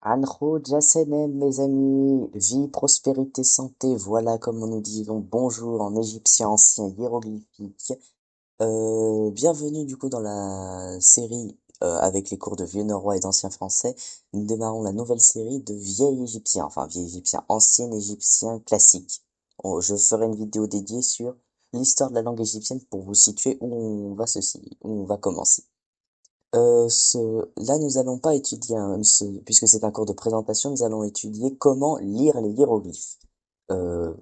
Anro Jassenem, mes amis, vie, prospérité, santé, voilà comme nous disons bonjour en égyptien ancien hiéroglyphique. Bienvenue du coup dans la série avec les cours de vieux norrois et d'ancien français. Nous démarrons la nouvelle série de vieil égyptien, enfin vieil égyptien, ancien égyptien classique. Je ferai une vidéo dédiée sur l'histoire de la langue égyptienne pour vous situer où on va commencer. Là, nous allons pas étudier, puisque c'est un cours de présentation, nous allons étudier comment lire les hiéroglyphes.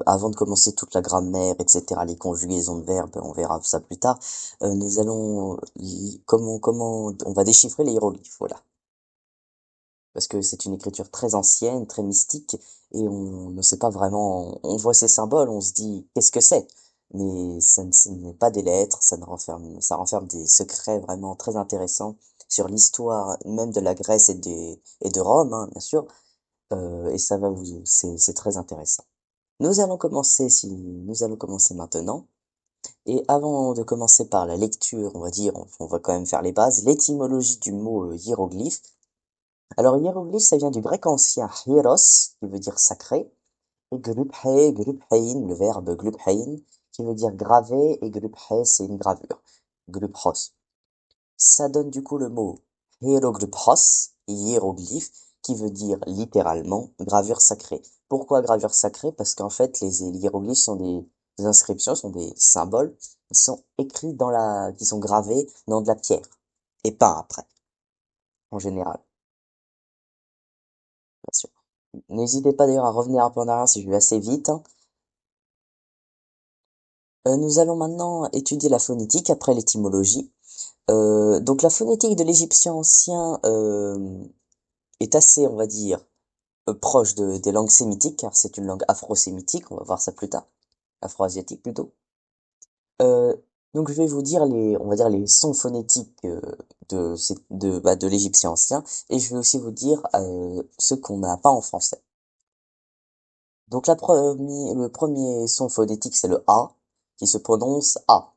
Avant de commencer toute la grammaire, etc., les conjugaisons de verbes, on verra ça plus tard. Nous allons comment on va déchiffrer les hiéroglyphes, voilà. Parce que c'est une écriture très ancienne, très mystique, et on ne sait pas vraiment. On voit ces symboles, on se dit qu'est-ce que c'est, mais ce n'est pas des lettres, ça renferme des secrets vraiment très intéressants sur l'histoire même de la Grèce et de Rome, hein, bien sûr. Et ça va c'est très intéressant. Nous allons commencer maintenant. Et avant de commencer par la lecture, on va dire, on va quand même faire les bases, l'étymologie du mot hiéroglyphe. Alors, hiéroglyphe, ça vient du grec ancien hieros, qui veut dire sacré, et gluphein, le verbe gluphein, qui veut dire gravé, et gluphe, c'est une gravure. Gluphos. Ça donne du coup le mot hieroglyphos, hiéroglyphe, qui veut dire littéralement gravure sacrée. Pourquoi gravure sacrée? Parce qu'en fait, les hiéroglyphes sont des inscriptions, sont des symboles, qui sont écrits qui sont gravés dans de la pierre, et peints après, en général, bien sûr. N'hésitez pas d'ailleurs à revenir un peu en arrière si je vais assez vite, hein. Nous allons maintenant étudier la phonétique après l'étymologie. Donc la phonétique de l'égyptien ancien est assez, on va dire, proche des langues sémitiques, car c'est une langue afro-sémitique, on va voir ça plus tard, afro-asiatique plutôt. Euh, donc je vais vous dire on va dire les sons phonétiques de l'égyptien ancien, et je vais aussi vous dire ce qu'on n'a pas en français. Donc le premier son phonétique, c'est le A, qui se prononce A.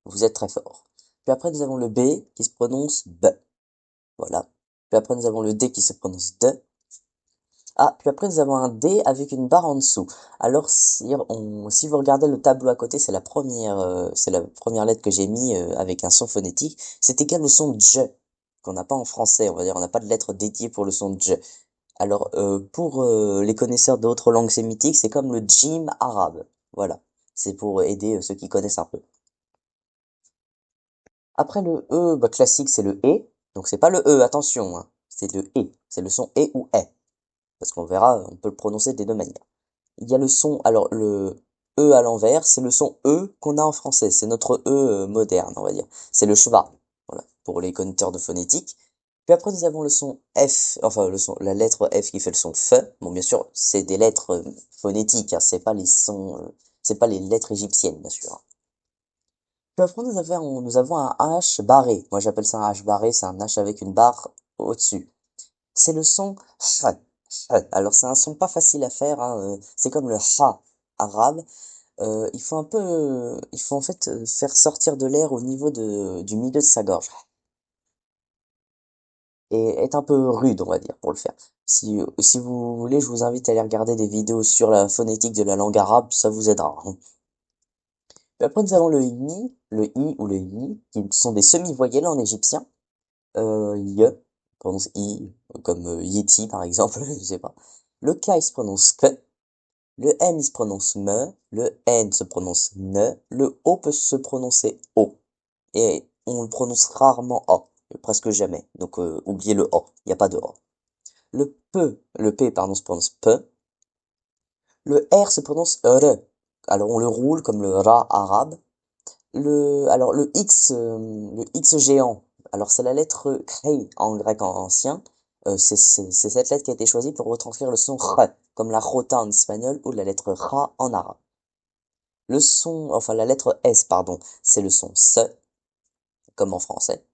Vous êtes très fort. Puis après, nous avons le B, qui se prononce B. Voilà. Puis après, nous avons le D, qui se prononce D. Ah, puis après, nous avons un D avec une barre en dessous. Alors, si vous regardez le tableau à côté, c'est la première lettre que j'ai mis avec un son phonétique. C'est égal au son J, qu'on n'a pas en français, on va dire. On n'a pas de lettre dédiée pour le son J. Alors, pour les connaisseurs d'autres langues sémitiques, c'est comme le djim arabe. Voilà. C'est pour aider ceux qui connaissent un peu. Après le E, bah, classique, c'est le E. Donc, c'est pas le E, attention, hein. C'est le E. C'est le son E ou E. Parce qu'on verra, on peut le prononcer des deux manières. Il y a le son, alors le E à l'envers, c'est le son E qu'on a en français. C'est notre E moderne, on va dire. C'est le schwa. Voilà. Pour les connaisseurs de phonétique. Puis après, nous avons le son F, enfin la lettre F qui fait le son F. Bon, bien sûr, c'est des lettres phonétiques, hein, c'est pas les lettres égyptiennes, bien sûr. Puis après, nous avons un H barré. Moi, j'appelle ça un H barré, c'est un H avec une barre au-dessus. C'est le son H. Alors, c'est un son pas facile à faire, hein, c'est comme le Ha arabe. Il faut en fait faire sortir de l'air au niveau du milieu de sa gorge et être un peu rude, on va dire, pour le faire. Si vous voulez, je vous invite à aller regarder des vidéos sur la phonétique de la langue arabe, ça vous aidera, hein. Puis après, nous avons le I ou le I, qui sont des semi-voyelles en égyptien. Y, on prononce I, comme Yeti par exemple, je sais pas. Le K, il se prononce K. Le M, il se prononce me. Le N se prononce ne. Le O peut se prononcer O. Et on le prononce rarement O, presque jamais. Donc oubliez le O, il n'y a pas de O. Le P, pardon, se prononce P. Le R se prononce R. Alors on le roule comme le Ra arabe. Alors le X géant, alors c'est la lettre Krei en grec ancien. C'est cette lettre qui a été choisie pour retranscrire le son R, comme la Jota en espagnol ou la lettre Ra en arabe. La lettre S, pardon, c'est le son S, comme en français.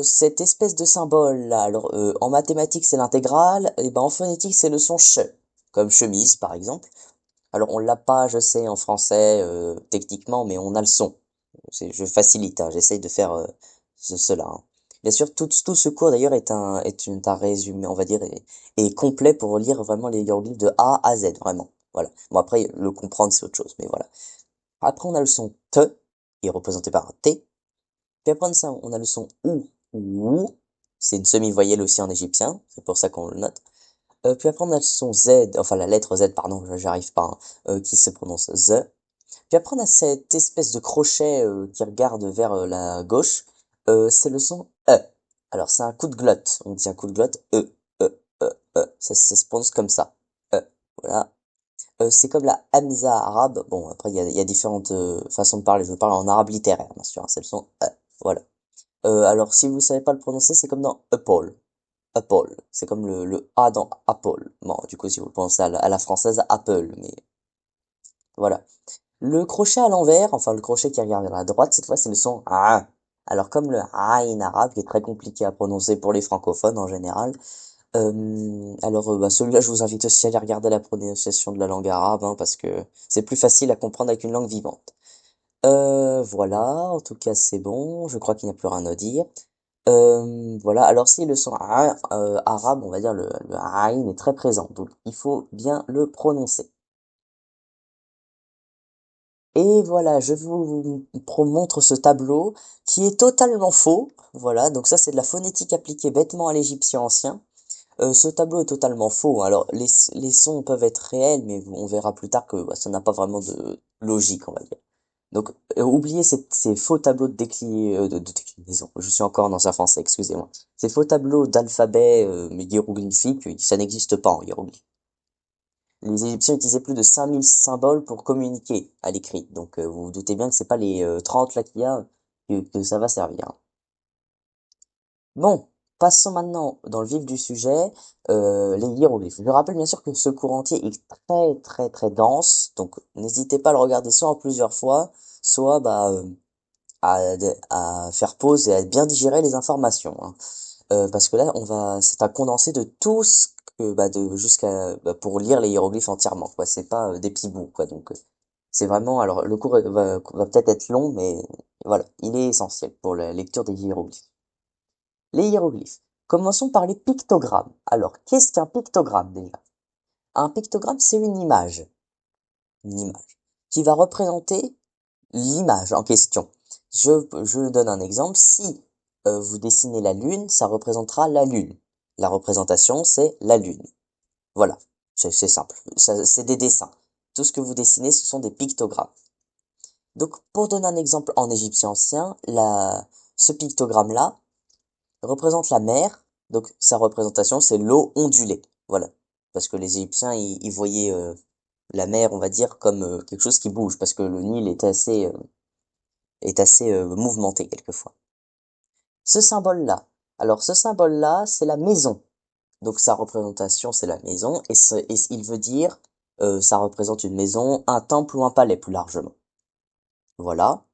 Cette espèce de symbole là, alors en mathématiques c'est l'intégrale, et ben en phonétique c'est le son ch, comme chemise par exemple. Alors on l'a pas, je sais, en français techniquement, mais on a le son. Je facilite, hein, j'essaye de faire cela, hein. Bien sûr, tout ce cours d'ailleurs est un résumé, on va dire, est complet pour lire vraiment les hiéroglyphes de A à Z, vraiment. Voilà. Bon, après, le comprendre, c'est autre chose, mais voilà. Après, on a le son T, qui est représenté par un T. Puis après ça, on a le son ou. C'est une semi-voyelle aussi en égyptien, c'est pour ça qu'on le note. Puis après, on a le son Z, enfin la lettre Z, pardon, j'arrive pas, hein, qui se prononce Z. Puis après, on a cette espèce de crochet qui regarde vers la gauche. C'est le son E. Alors, c'est un coup de glotte. On dit un coup de glotte. E. Ça se prononce comme ça. E. Voilà. C'est comme la Hamza arabe. Bon, après, il y a différentes façons de parler. Je parle en arabe littéraire, bien sûr, hein. C'est le son E. Voilà. Alors, si vous savez pas le prononcer, c'est comme dans Apple. Apple. C'est comme le A dans Apple. Bon, du coup, si vous le prononcez à la française, Apple. Mais voilà. Le crochet à l'envers, enfin le crochet qui regarde vers la droite, cette fois c'est le son A. Alors comme le Aïn arabe, qui est très compliqué à prononcer pour les francophones en général, alors bah, celui-là je vous invite aussi à aller regarder la prononciation de la langue arabe, hein, parce que c'est plus facile à comprendre avec une langue vivante. Voilà, en tout cas c'est bon, je crois qu'il n'y a plus rien à dire. Voilà, alors si le son A, arabe, on va dire le Aïn est très présent, donc il faut bien le prononcer. Et voilà, je vous montre ce tableau qui est totalement faux. Voilà, donc ça c'est de la phonétique appliquée bêtement à l'égyptien ancien. Ce tableau est totalement faux. Alors les sons peuvent être réels, mais on verra plus tard que bah, ça n'a pas vraiment de logique, on va dire. Donc oubliez ces faux tableaux de déclinaison. Je suis encore dans un français, excusez-moi. Ces faux tableaux d'alphabet hiéroglyphique, ça n'existe pas en hiéroglyphe. Les Égyptiens utilisaient plus de 5000 symboles pour communiquer à l'écrit. Donc vous vous doutez bien que c'est pas les 30 là qu'il y a que ça va servir. Bon, passons maintenant dans le vif du sujet, les hiéroglyphes. Je rappelle bien sûr que ce cours entier est très très très dense, donc n'hésitez pas à le regarder soit en plusieurs fois, soit bah, à, à faire pause et à bien digérer les informations, hein. Parce que là, c'est un condensé de tout ce que, bah, jusqu'à, bah, pour lire les hiéroglyphes entièrement, quoi. C'est pas des petits bouts, quoi. Donc, c'est vraiment, alors, le cours va peut-être être long, mais voilà, il est essentiel pour la lecture des hiéroglyphes. Les hiéroglyphes. Commençons par les pictogrammes. Alors, qu'est-ce qu'un pictogramme, déjà? Un pictogramme, c'est une image, qui va représenter l'image en question. Je donne un exemple. Si vous dessinez la lune, ça représentera la lune. La représentation, c'est la lune. Voilà, c'est simple. C'est des dessins. Tout ce que vous dessinez, ce sont des pictogrammes. Donc, pour donner un exemple en égyptien ancien, ce pictogramme-là représente la mer. Donc, sa représentation, c'est l'eau ondulée. Voilà. Parce que les Égyptiens, ils voyaient la mer, on va dire, comme quelque chose qui bouge, parce que le Nil est assez mouvementé quelquefois. Ce symbole-là, alors ce symbole-là, c'est la maison. Donc sa représentation, c'est la maison, et il veut dire, ça représente une maison, un temple ou un palais plus largement. Voilà.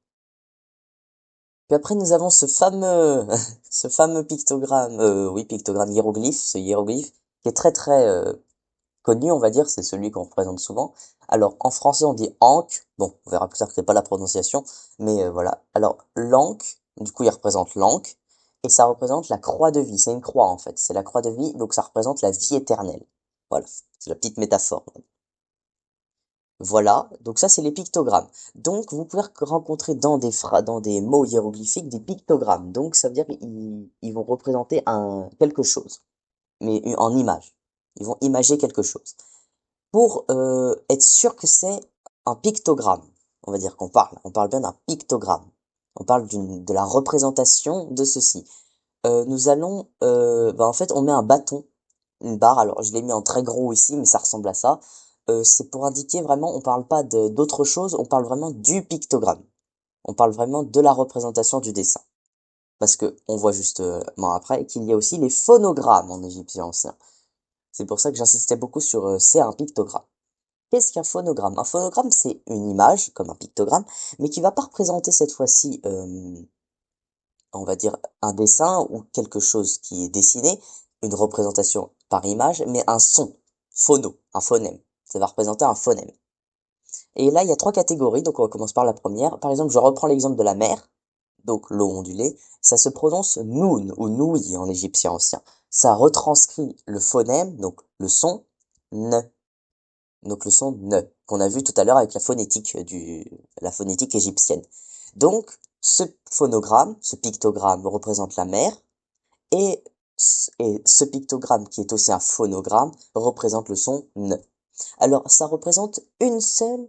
Puis après, nous avons ce fameux, ce fameux pictogramme, oui, pictogramme hiéroglyphe, ce hiéroglyphe, qui est très très connu, on va dire, c'est celui qu'on représente souvent. Alors, en français, on dit Ankh. Bon, on verra plus tard que c'est pas la prononciation, mais voilà. Alors, l'Ankh, du coup, il représente l'Ankh, et ça représente la croix de vie. C'est une croix, en fait. C'est la croix de vie, donc ça représente la vie éternelle. Voilà. C'est la petite métaphore. Voilà. Donc ça, c'est les pictogrammes. Donc, vous pouvez rencontrer dans des mots hiéroglyphiques des pictogrammes. Donc, ça veut dire qu'ils vont représenter quelque chose, mais en image. Ils vont imager quelque chose. Pour être sûr que c'est un pictogramme. On va dire on parle bien d'un pictogramme. On parle de la représentation de ceci. Nous allons, bah en fait, on met un bâton, une barre. Alors, je l'ai mis en très gros ici, mais ça ressemble à ça. C'est pour indiquer vraiment, on parle pas d'autre chose, on parle vraiment du pictogramme. On parle vraiment de la représentation du dessin. Parce que on voit justement après qu'il y a aussi les phonogrammes en égyptien ancien. C'est pour ça que j'insistais beaucoup sur c'est un pictogramme. Qu'est-ce qu'un phonogramme? Un phonogramme, c'est une image, comme un pictogramme, mais qui va pas représenter cette fois-ci, on va dire, un dessin ou quelque chose qui est dessiné, une représentation par image, mais un son, un phonème. Ça va représenter un phonème. Et là, il y a trois catégories, donc on commence par la première. Par exemple, je reprends l'exemple de la mer. donc l'eau ondulée, ça se prononce noun ou noui en égyptien ancien. Ça retranscrit le phonème, donc le son ne, donc le son ne, qu'on a vu tout à l'heure avec la phonétique égyptienne. Donc, ce phonogramme, ce pictogramme représente la mer, et, et ce pictogramme, qui est aussi un phonogramme, représente le son ne. Alors, ça représente une seule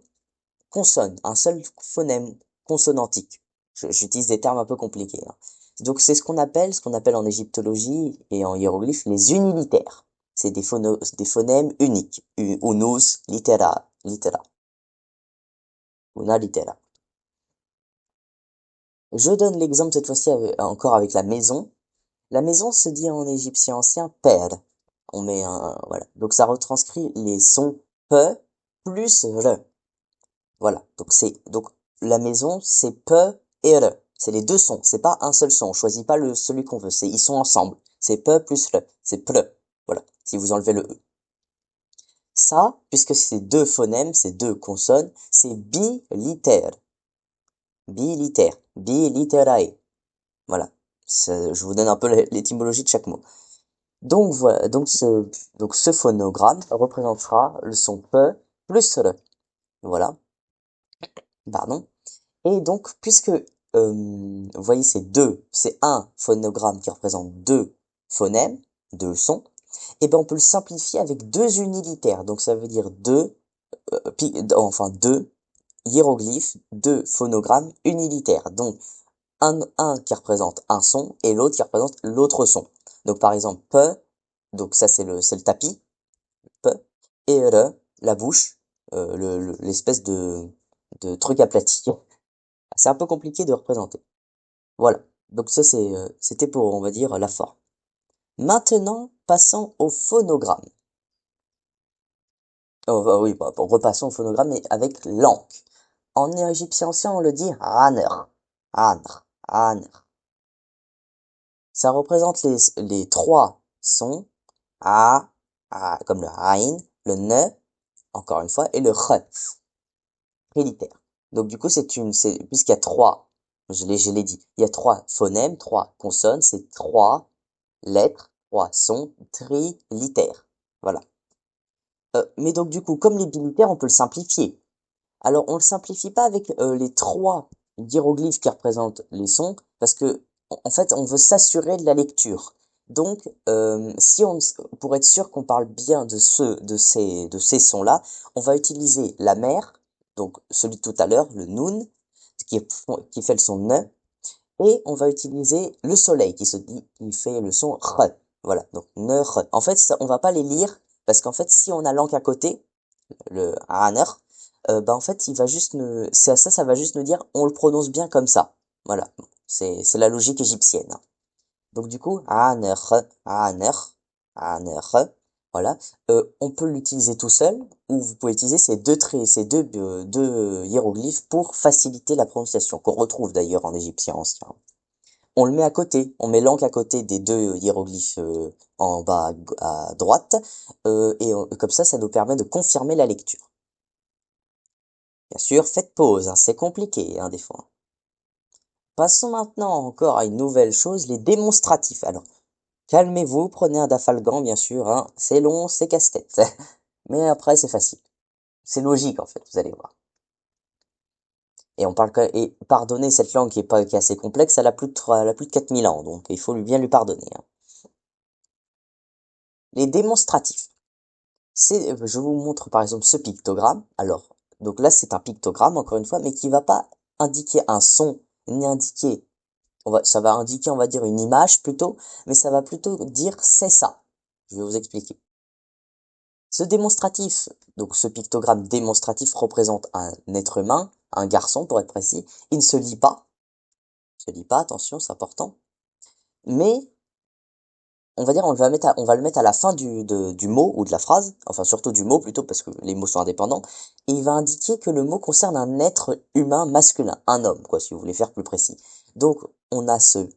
consonne, un seul phonème consonantique. J'utilise des termes un peu compliqués, hein. Donc c'est ce qu'on appelle en égyptologie et en hiéroglyphe les unilitères. C'est des phonèmes uniques. Unus litera, una litera. Je donne l'exemple cette fois-ci encore avec la maison. La maison se dit en égyptien ancien per. On met un, voilà. Donc ça retranscrit les sons pe plus re. Voilà. Donc la maison, c'est pe et re. C'est les deux sons. C'est pas un seul son. On choisit pas celui qu'on veut. Ils sont ensemble. C'est pe plus re. C'est pre. Voilà. Si vous enlevez le e. Ça, puisque c'est deux phonèmes, c'est deux consonnes, c'est bilitère. Bilitère. Biliterae. Voilà. Je vous donne un peu l'étymologie de chaque mot. Donc voilà. Donc ce phonogramme représentera le son pe plus re. Voilà. Pardon. Et donc, puisque, vous voyez, c'est un phonogramme qui représente deux phonèmes, deux sons, et ben on peut le simplifier avec deux unilitères. Donc ça veut dire deux hiéroglyphes, deux phonogrammes unilitères. Donc un qui représente un son et l'autre qui représente l'autre son. Donc par exemple, pe, donc ça c'est le tapis, pe, et re, la bouche, l'espèce de truc aplati. C'est un peu compliqué de représenter. Voilà. Donc ça, c'était pour, on va dire, la forme. Maintenant, passons au phonogramme. Oh, bah oui, repassons au phonogramme, mais avec l'encre. En égyptien ancien, on le dit raner. Raner. Raner. Ça représente les trois sons. A, comme le Ain, le Ne, encore une fois, et le Re, trilitère. Donc du coup, puisqu'il y a trois, je l'ai dit, il y a trois phonèmes, trois consonnes, c'est trois lettres, trois sons, trilitères. Voilà. Mais donc du coup, comme les bilitères, on peut le simplifier. Alors, on le simplifie pas avec les trois hiéroglyphes qui représentent les sons, parce que en fait, on veut s'assurer de la lecture. Donc, pour être sûr qu'on parle bien de ces sons-là, on va utiliser la mer, donc celui de tout à l'heure, le nun, qui fait le son ne, et on va utiliser le soleil qui fait le son re. Voilà, donc ne re. En fait, on va pas les lire parce qu'en fait, si on a l'encre à côté, le aner, bah en fait, il va juste ça va juste nous dire on le prononce bien comme ça. Voilà, c'est la logique égyptienne, hein. Donc du coup, aner, aner, aner, voilà. On peut l'utiliser tout seul ou vous pouvez utiliser ces deux hiéroglyphes pour faciliter la prononciation qu'on retrouve d'ailleurs en égyptien ancien. On le met à côté, on met l'encre à côté des deux hiéroglyphes en bas à droite, comme ça nous permet de confirmer la lecture. Bien sûr, faites pause, hein, c'est compliqué, hein, des fois. Passons maintenant encore à une nouvelle chose, les démonstratifs. Alors, calmez-vous, prenez un dafalgan, bien sûr, hein, c'est long, c'est casse-tête. Mais après, c'est facile. C'est logique, en fait, vous allez voir. Et pardonnez cette langue qui est assez complexe, elle a plus de 4000 ans, donc il faut bien lui pardonner, hein. Les démonstratifs. Je vous montre par exemple ce pictogramme. Alors, donc là c'est un pictogramme encore une fois, mais qui va pas indiquer un son, ni indiquer, ça va indiquer, on va dire une image plutôt, mais ça va plutôt dire c'est ça. Je vais vous expliquer. Ce démonstratif, donc ce pictogramme démonstratif représente un être humain, un garçon pour être précis. Il ne se lit pas, attention, c'est important. Mais on va le mettre à la fin du mot ou de la phrase, enfin surtout du mot plutôt parce que les mots sont indépendants, et il va indiquer que le mot concerne un être humain masculin, un homme, quoi, si vous voulez faire plus précis. Donc, on a ce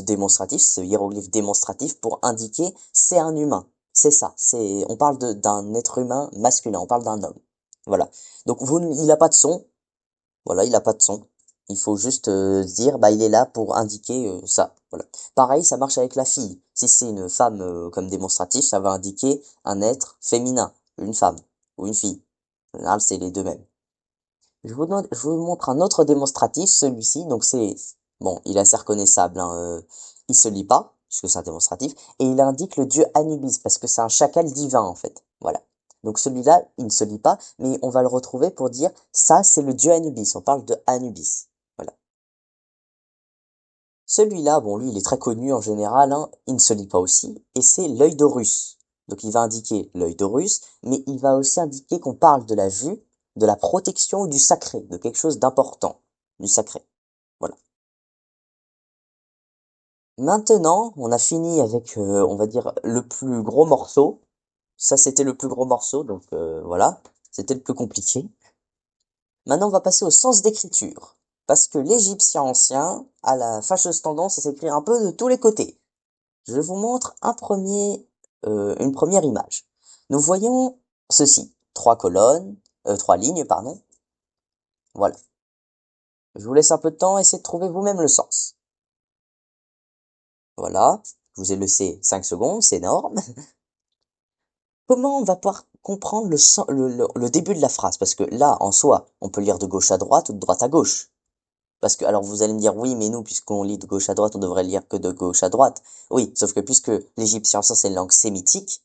démonstratif, ce hiéroglyphe démonstratif pour indiquer c'est un humain. C'est ça, on parle d'un être humain masculin, on parle d'un homme. Voilà. Donc, il a pas de son. Voilà, il a pas de son. Il faut juste se dire, bah il est là pour indiquer ça. Voilà. Pareil, ça marche avec la fille. Si c'est une femme comme démonstratif, ça va indiquer un être féminin, une femme ou une fille. En général, c'est les deux mêmes. Je vous montre un autre démonstratif, celui-ci. Donc c'est bon, il est assez reconnaissable. Hein, il se lit pas puisque c'est un démonstratif et il indique le dieu Anubis parce que c'est un chacal divin en fait. Voilà. Donc celui-là, il ne se lit pas, mais on va le retrouver pour dire ça, c'est le dieu Anubis. On parle de Anubis. Voilà. Celui-là, bon, lui, il est très connu en général, hein, il ne se lit pas aussi, et c'est l'œil d'Horus. Donc il va indiquer l'œil d'Horus, mais il va aussi indiquer qu'on parle de la vue, de la protection ou du sacré, de quelque chose d'important, du sacré. Voilà. Maintenant, on a fini avec, on va dire, le plus gros morceau. Ça, c'était le plus gros morceau, donc voilà, c'était le plus compliqué. Maintenant, on va passer au sens d'écriture. Parce que l'Égyptien ancien a la fâcheuse tendance à s'écrire un peu de tous les côtés. Je vous montre une première image. Nous voyons ceci, trois colonnes, trois lignes, pardon. Voilà. Je vous laisse un peu de temps, essayez de trouver vous-même le sens. Voilà. Je vous ai laissé 5 secondes, c'est énorme. Comment on va pouvoir comprendre le début de la phrase? Parce que là, en soi, on peut lire de gauche à droite ou de droite à gauche. Parce que, alors vous allez me dire, oui, mais nous, puisqu'on lit de gauche à droite, on devrait lire que de gauche à droite. Oui, sauf que puisque l'égyptien ancien, c'est une langue sémitique,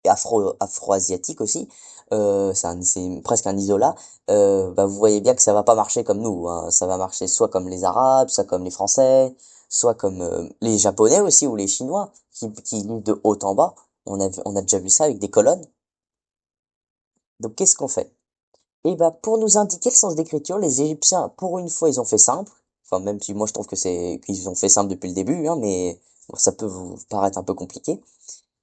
et afro-asiatique aussi, c'est presque un isolat, bah, vous voyez bien que ça va pas marcher comme nous, hein. Ça va marcher soit comme les Arabes, soit comme les Français, soit comme les Japonais aussi, ou les Chinois, qui lisent de haut en bas. On a déjà vu ça avec des colonnes. Donc qu'est-ce qu'on fait? Et bah, pour nous indiquer le sens d'écriture, les Égyptiens, pour une fois, ils ont fait simple. Enfin, même si moi je trouve qu'ils ont fait simple depuis le début, hein, mais bon, ça peut vous paraître un peu compliqué.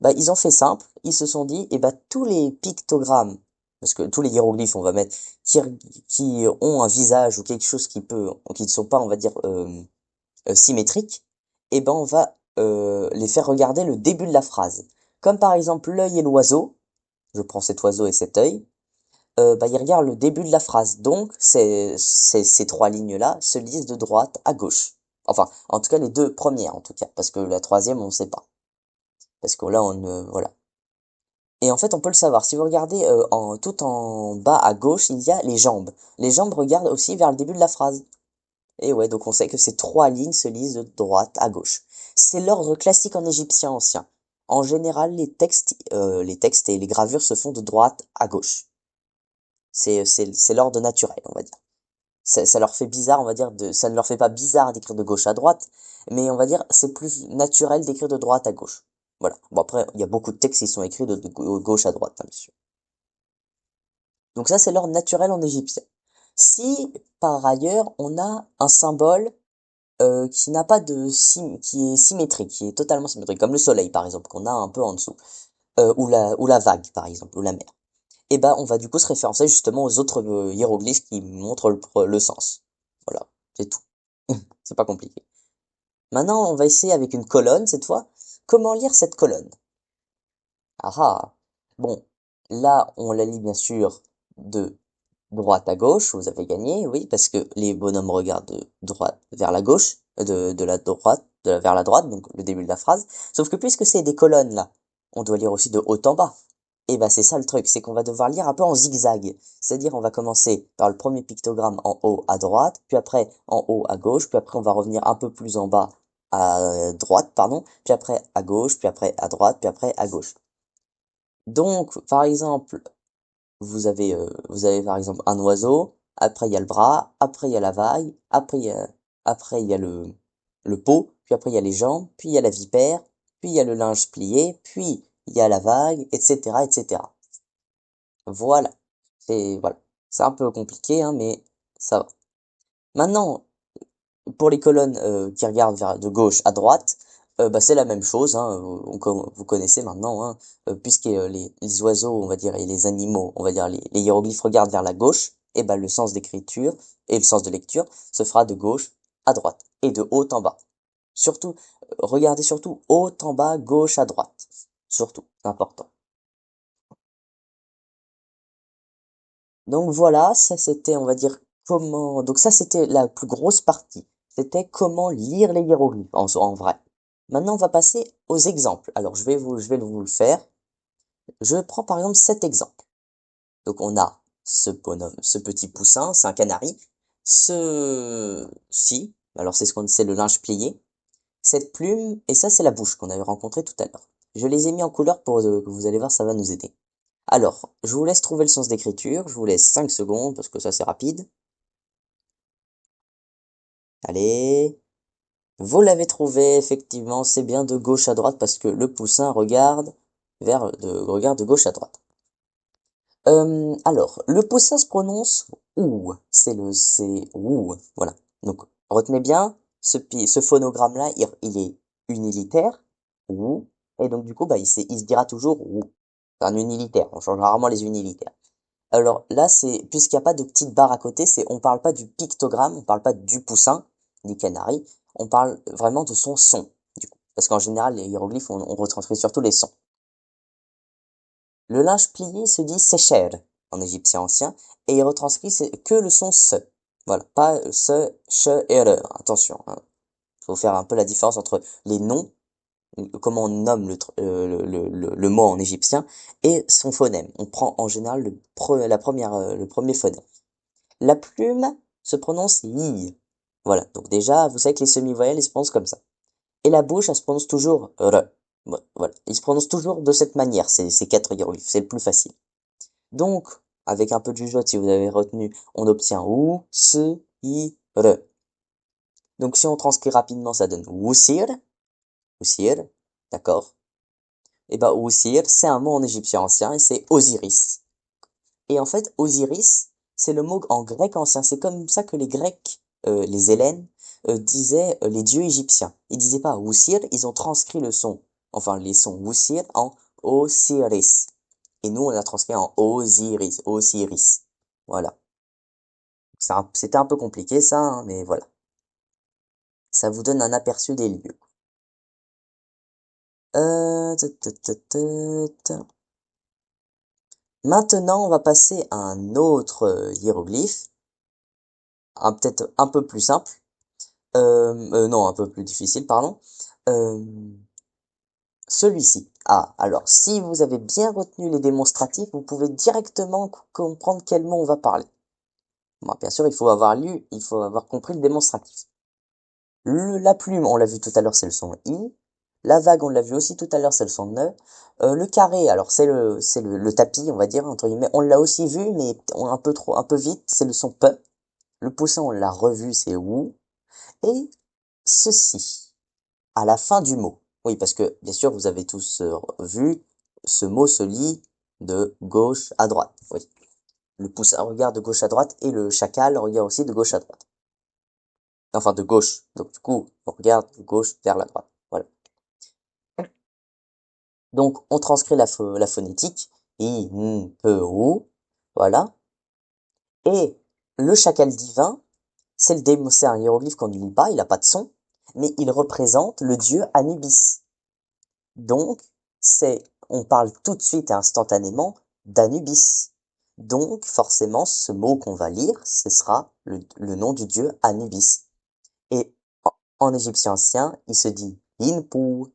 Bah, ils ont fait simple, ils se sont dit, et bah, tous les pictogrammes, parce que tous les hiéroglyphes, on va mettre, qui ont un visage ou quelque chose qui ne sont pas, on va dire, symétriques, et ben, on va les faire regarder le début de la phrase. Comme par exemple l'œil et l'oiseau, je prends cet oiseau et cet œil, bah, ils regardent le début de la phrase. Donc, ces trois lignes-là se lisent de droite à gauche. Enfin, en tout cas, les deux premières, en tout cas, parce que la troisième, on ne sait pas. Parce que là, voilà. Et en fait, on peut le savoir. Si vous regardez tout en bas à gauche, il y a les jambes. Les jambes regardent aussi vers le début de la phrase. Et ouais, donc on sait que ces trois lignes se lisent de droite à gauche. C'est l'ordre classique en égyptien ancien. En général, les textes et les gravures se font de droite à gauche. C'est l'ordre naturel, on va dire. Ça leur fait bizarre, on va dire, ça ne leur fait pas bizarre d'écrire de gauche à droite, mais on va dire c'est plus naturel d'écrire de droite à gauche. Voilà. Bon après, il y a beaucoup de textes qui sont écrits de gauche à droite, hein, bien sûr. Donc ça, c'est l'ordre naturel en égyptien. Si, par ailleurs, on a un symbole qui n'a pas qui est symétrique, qui est totalement symétrique, comme le soleil, par exemple, qu'on a un peu en dessous, ou la vague, par exemple, ou la mer. Et ben, on va du coup se référencer justement aux autres hiéroglyphes qui montrent le sens. Voilà, c'est tout. C'est pas compliqué. Maintenant, on va essayer avec une colonne cette fois. Comment lire cette colonne? Ah ah. Bon, là, on la lit bien sûr de droite à gauche. Vous avez gagné, oui, parce que les bonhommes regardent de droite vers la gauche, de la droite, vers la droite, donc le début de la phrase. Sauf que puisque c'est des colonnes là, on doit lire aussi de haut en bas. Et bah c'est ça le truc, c'est qu'on va devoir lire un peu en zigzag. C'est-à-dire on va commencer par le premier pictogramme en haut à droite, puis après en haut à gauche, puis après on va revenir un peu plus en bas à droite, pardon, puis après à gauche, puis après à droite, puis après à gauche. Donc, par exemple, vous avez par exemple un oiseau, après il y a le bras, après il y a la vague, après il y a le pot, puis après il y a les jambes, puis il y a la vipère, puis il y a le linge plié, puis il y a la vague, etc., etc. Voilà. Voilà. C'est un peu compliqué, hein, mais ça va. Maintenant, pour les colonnes qui regardent de gauche à droite, bah, c'est la même chose, hein, vous connaissez maintenant, hein, puisque les oiseaux, on va dire, et les animaux, on va dire, les hiéroglyphes regardent vers la gauche, et ben le sens d'écriture et le sens de lecture se fera de gauche à droite et de haut en bas. Surtout, regardez surtout haut en bas, gauche à droite. Surtout, c'est important. Donc voilà, ça c'était, on va dire, comment, donc ça c'était la plus grosse partie. C'était comment lire les hiéroglyphes en vrai. Maintenant, on va passer aux exemples. Alors, je vais vous le faire. Je prends par exemple cet exemple. Donc, on a ce bonhomme, ce petit poussin, c'est un canari. Si, alors c'est le linge plié. Cette plume, et ça c'est la bouche qu'on avait rencontrée tout à l'heure. Je les ai mis en couleur pour que vous allez voir, ça va nous aider. Alors, je vous laisse trouver le sens d'écriture. Je vous laisse 5 secondes parce que ça c'est rapide. Allez. Vous l'avez trouvé, effectivement, c'est bien de gauche à droite parce que le poussin regarde de gauche à droite. Alors, le poussin se prononce OU, c'est OU, voilà. Donc, retenez bien, ce phonogramme-là, il est unilitaire, OU, et donc du coup, bah, il se dira toujours OU. C'est un unilitaire, on change rarement les unilitaires. Alors là, puisqu'il n'y a pas de petite barre à côté, on parle pas du pictogramme, on parle pas du poussin, du canari, on parle vraiment de son son, du coup. Parce qu'en général, les hiéroglyphes, on retranscrit surtout les sons. Le linge plié se dit secher en égyptien ancien, et il retranscrit que le son se. Voilà, pas se, che et re. Attention, hein. Faut faire un peu la différence entre les noms, comment on nomme le mot en égyptien, et son phonème. On prend en général le premier phonème. La plume se prononce li. Voilà, donc déjà, vous savez que les semi-voyelles, ils se prononcent comme ça. Et la bouche, elle se prononce toujours re. Voilà, ils se prononcent toujours de cette manière, ces quatre hiéroglyphes, c'est le plus facile. Donc, avec un peu de jugeote, si vous avez retenu, on obtient ou, se, i, re. Donc, si on transcrit rapidement, ça donne wusir, d'accord? Et bah, wusir, c'est un mot en égyptien ancien et c'est Osiris. Et en fait, Osiris, c'est le mot en grec ancien. C'est comme ça que les Grecs, les Hellènes, disaient les dieux égyptiens. Ils disaient pas Wusir, ils ont transcrit le son, enfin les sons Wusir en Osiris. Et nous, on l'a transcrit en Osiris. Voilà. C'était un peu compliqué ça, hein, mais voilà. Ça vous donne un aperçu des lieux. Euh... ta, ta, ta, ta, ta. Maintenant, on va passer à un autre hiéroglyphe, peut-être un peu plus simple. Non, un peu plus difficile, pardon. Euh, Celui-ci. Ah, alors, si vous avez bien retenu les démonstratifs, vous pouvez directement comprendre quel mot on va parler. Bon, bien sûr, il faut avoir compris le démonstratif. La plume, on l'a vu tout à l'heure, c'est le son I. La vague, on l'a vu aussi tout à l'heure, c'est le son Ne. Le carré, alors le tapis, on va dire, entre guillemets. On l'a aussi vu, mais un peu vite, c'est le son P. Le poussin, on l'a revu, c'est OU. Et ceci. À la fin du mot. Oui, parce que bien sûr, vous avez tous vu, ce mot se lit de gauche à droite. Oui. Le poussin regarde de gauche à droite et le chacal regarde aussi de gauche à droite. Enfin, de gauche. Donc, du coup, on regarde de gauche vers la droite. Voilà. Donc, on transcrit la phonétique. I, n, pe, ou. Voilà. Et le chacal divin, c'est un hiéroglyphe qu'on ne lit pas, il n'a pas de son, mais il représente le dieu Anubis. Donc, on parle tout de suite et instantanément d'Anubis. Donc, forcément, ce mot qu'on va lire, ce sera le nom du dieu Anubis. Et en égyptien ancien, il se dit Inpu.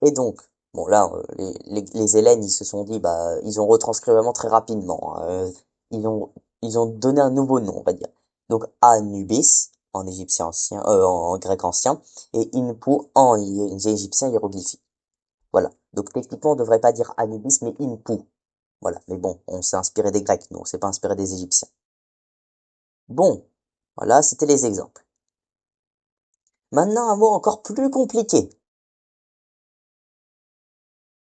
Et donc, bon là, les Hellènes, ils se sont dit, bah, ils ont retranscrit vraiment très rapidement, hein. Ils ont donné un nouveau nom, on va dire. Donc, Anubis, en égyptien ancien, en grec ancien, et Inpu en égyptien hiéroglyphique. Voilà. Donc techniquement, on devrait pas dire Anubis, mais Inpu. Voilà. Mais bon, on s'est inspiré des Grecs, nous, on s'est pas inspiré des Égyptiens. Bon. Voilà, c'était les exemples. Maintenant, un mot encore plus compliqué.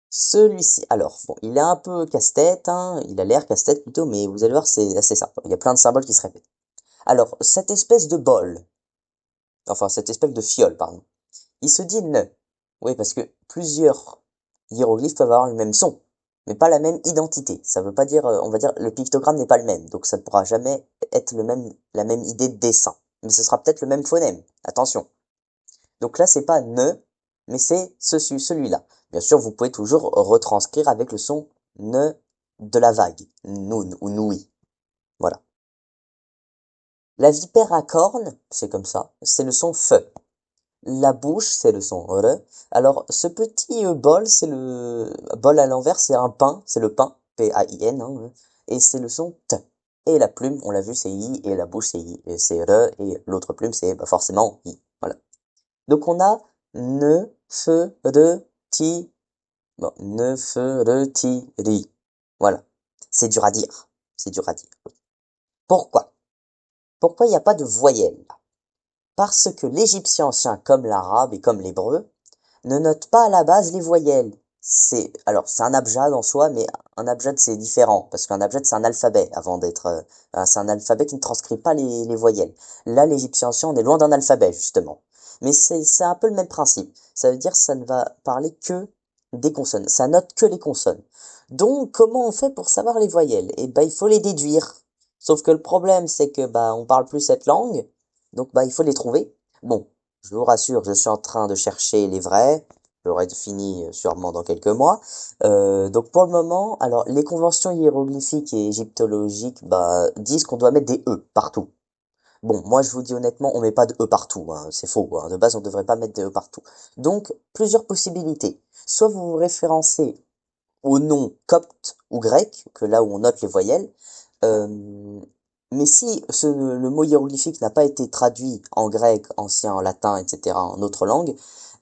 Celui-ci. Alors, bon, il est un peu casse-tête, hein. Il a l'air casse-tête plutôt, mais vous allez voir, c'est assez simple. Il y a plein de symboles qui se répètent. Alors, cette espèce de bol, enfin, cette espèce de fiole, pardon, il se dit ne. Oui, parce que plusieurs hiéroglyphes peuvent avoir le même son, mais pas la même identité. Ça veut pas dire, on va dire, le pictogramme n'est pas le même, donc ça ne pourra jamais être la même idée de dessin. Mais ce sera peut-être le même phonème. Attention. Donc là, c'est pas ne, mais c'est celui-là. Bien sûr, vous pouvez toujours retranscrire avec le son ne de la vague, noun ou noui. Voilà. La vipère à cornes, c'est comme ça, c'est le son F. La bouche, c'est le son R. Alors, ce petit bol, c'est le bol à l'envers, c'est un pain, c'est le pain, P-A-I-N, hein, et c'est le son T. Et la plume, on l'a vu, c'est I, et la bouche, c'est I, et c'est R, et l'autre plume, c'est bah, forcément I. Voilà. Donc, on a ne, fe, re, ti, bon, ne, fe, re, ti, ri. Voilà. C'est dur à dire. C'est dur à dire. Pourquoi? Pourquoi il n'y a pas de voyelle? Parce que l'égyptien ancien, comme l'arabe et comme l'hébreu, ne note pas à la base les voyelles. C'est un abjad en soi, mais un abjad c'est différent, parce qu'un abjad c'est un alphabet avant d'être, c'est un alphabet qui ne transcrit pas les voyelles. Là, l'égyptien ancien, on est loin d'un alphabet, justement. Mais c'est un peu le même principe. Ça veut dire ça ne va parler que des consonnes. Ça note que les consonnes. Donc, comment on fait pour savoir les voyelles? Eh ben, il faut les déduire. Sauf que le problème, c'est que, bah, on parle plus cette langue. Donc, bah, il faut les trouver. Bon, je vous rassure, je suis en train de chercher les vrais. J'aurai fini sûrement dans quelques mois. Donc pour le moment, alors les conventions hiéroglyphiques et égyptologiques bah, disent qu'on doit mettre des E partout. Bon, moi je vous dis honnêtement, on met pas de E partout, hein, c'est faux. Hein. De base, on devrait pas mettre de E partout. Donc plusieurs possibilités. Soit vous vous référencez au nom copte ou grec, que là où on note les voyelles. Euh, mais si le mot hiéroglyphique n'a pas été traduit en grec, ancien, en latin, etc., en autre langue,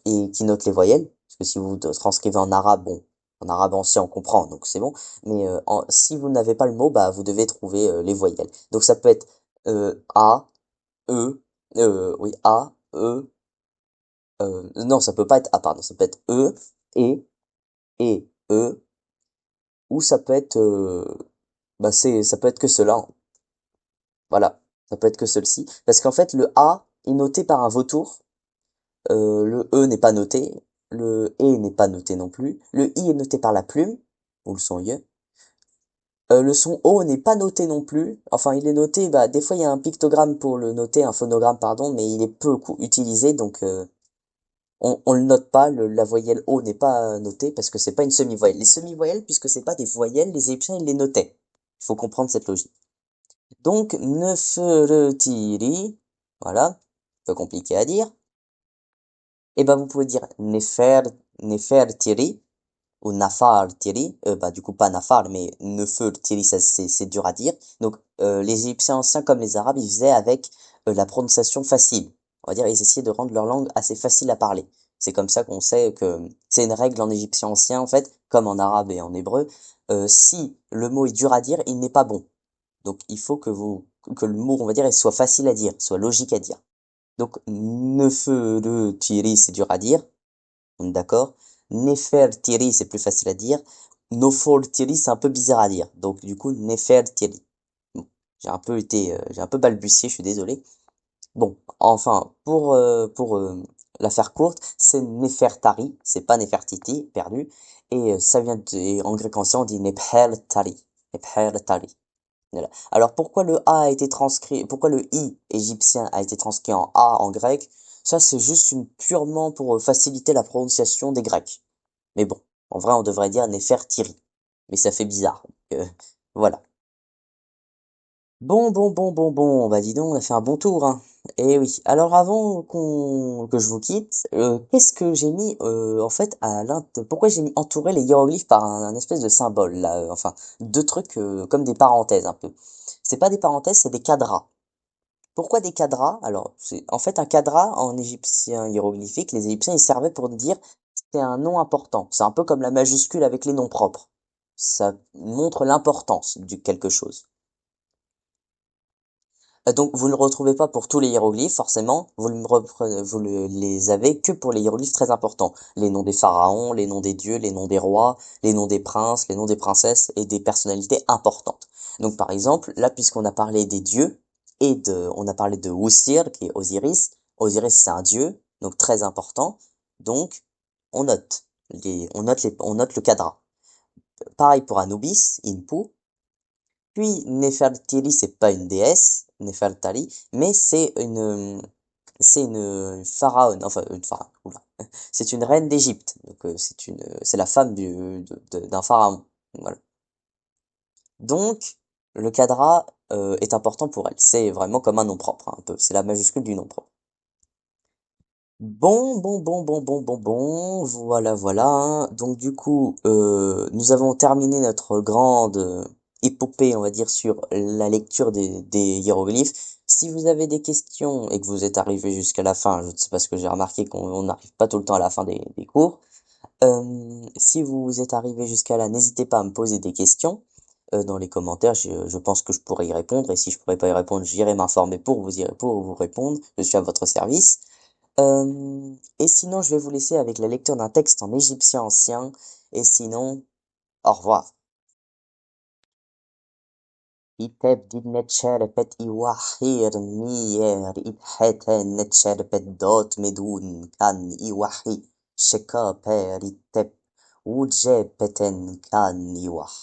et qui note les voyelles, parce que si vous transcrivez en arabe, bon, en arabe ancien on comprend, donc c'est bon, mais si vous n'avez pas le mot, bah vous devez trouver les voyelles. Donc ça peut être A, E, oui, A, E, non, ça peut pas être A, pardon, ça peut être E, E, ou ça peut être, bah ça peut être que cela, hein. Voilà, ça peut être que celle-ci, parce qu'en fait le A est noté par un vautour, le E n'est pas noté, le E n'est pas noté non plus, le I est noté par la plume, ou le son Y, le son O n'est pas noté non plus, enfin il est noté, bah des fois il y a un pictogramme pour le noter, un phonogramme pardon, mais il est peu utilisé, donc on le note pas, la voyelle O n'est pas notée parce que c'est pas une semi-voyelle. Les semi-voyelles, puisque c'est pas des voyelles, les Égyptiens ils les notaient. Il faut comprendre cette logique. Donc, Nefertiri, voilà, un peu compliqué à dire. Et ben, vous pouvez dire Nefertiri ou Nafartiri. Bah, du coup, pas Nafar, mais Nefertiri, ça, c'est dur à dire. Donc, les Égyptiens anciens comme les Arabes, ils faisaient avec la prononciation facile. On va dire, ils essayaient de rendre leur langue assez facile à parler. C'est comme ça qu'on sait que c'est une règle en égyptien ancien, en fait, comme en arabe et en hébreu. Si le mot est dur à dire, il n'est pas bon. Donc il faut que le mot, on va dire, il soit facile à dire, soit logique à dire. Donc Nefertiri, c'est dur à dire, on est d'accord. Nefertiri, c'est plus facile à dire. Nofoltiri, c'est un peu bizarre à dire. Donc du coup, Nefertiri. Bon, j'ai un peu balbutié, je suis désolé. Bon, enfin, pour la faire courte, c'est Nefertari, c'est pas Nefertiti, perdu. Et ça vient et en grec ancien, on dit Nephertari. Nephertari. Voilà. Alors pourquoi le A a été transcrit, pourquoi le I égyptien a été transcrit en A en grec? Ça c'est juste une purement pour faciliter la prononciation des Grecs. Mais bon, en vrai on devrait dire Néfertiri. Mais ça fait bizarre. Voilà. Bon, bah dis donc, on a fait un bon tour, hein. Eh oui. Alors avant que je vous quitte, qu'est-ce que j'ai mis en fait pourquoi j'ai mis entouré les hiéroglyphes par un espèce de symbole là, enfin deux trucs comme des parenthèses un peu. C'est pas des parenthèses, c'est des cadras. Pourquoi des cadras? Alors, c'est en fait un cadran en égyptien hiéroglyphique, les Égyptiens ils servaient pour dire c'est un nom important. C'est un peu comme la majuscule avec les noms propres. Ça montre l'importance du quelque chose. Donc vous ne le retrouvez pas pour tous les hiéroglyphes, forcément, les avez que pour les hiéroglyphes très importants. Les noms des pharaons, les noms des dieux, les noms des rois, les noms des princes, les noms des princesses et des personnalités importantes. Donc par exemple, là puisqu'on a parlé des dieux, on a parlé de Oussir, qui est Osiris. Osiris c'est un dieu, donc très important. Donc on note on note le cadran. Pareil pour Anubis, Inpu, puis Nefertiti, c'est pas une déesse, Nefertari, mais c'est une pharaon, enfin une pharaon, oula. C'est une reine d'Égypte. Donc c'est la femme d'un pharaon. Voilà. Donc Le cadra est important pour elle. C'est vraiment comme un nom propre, hein, un peu. C'est la majuscule du nom propre. Bon. Voilà, voilà, hein. Donc du coup, nous avons terminé notre grande épopée, on va dire, sur la lecture des hiéroglyphes. Si vous avez des questions et que vous êtes arrivé jusqu'à la fin, je ne sais pas ce que j'ai remarqué qu'on n'arrive pas tout le temps à la fin des cours. Si vous êtes arrivé jusqu'à là, n'hésitez pas à me poser des questions dans les commentaires. Je pense que je pourrai y répondre. Et si je pourrais pas y répondre, j'irai m'informer pour vous répondre. Je suis à votre service. Et sinon, je vais vous laisser avec la lecture d'un texte en égyptien ancien. Et sinon, au revoir. Iteb dit netcherepet iwahir mier ibheten netcherepet dot medun kan iwahi sheka per iteb wujepeten kan iwah.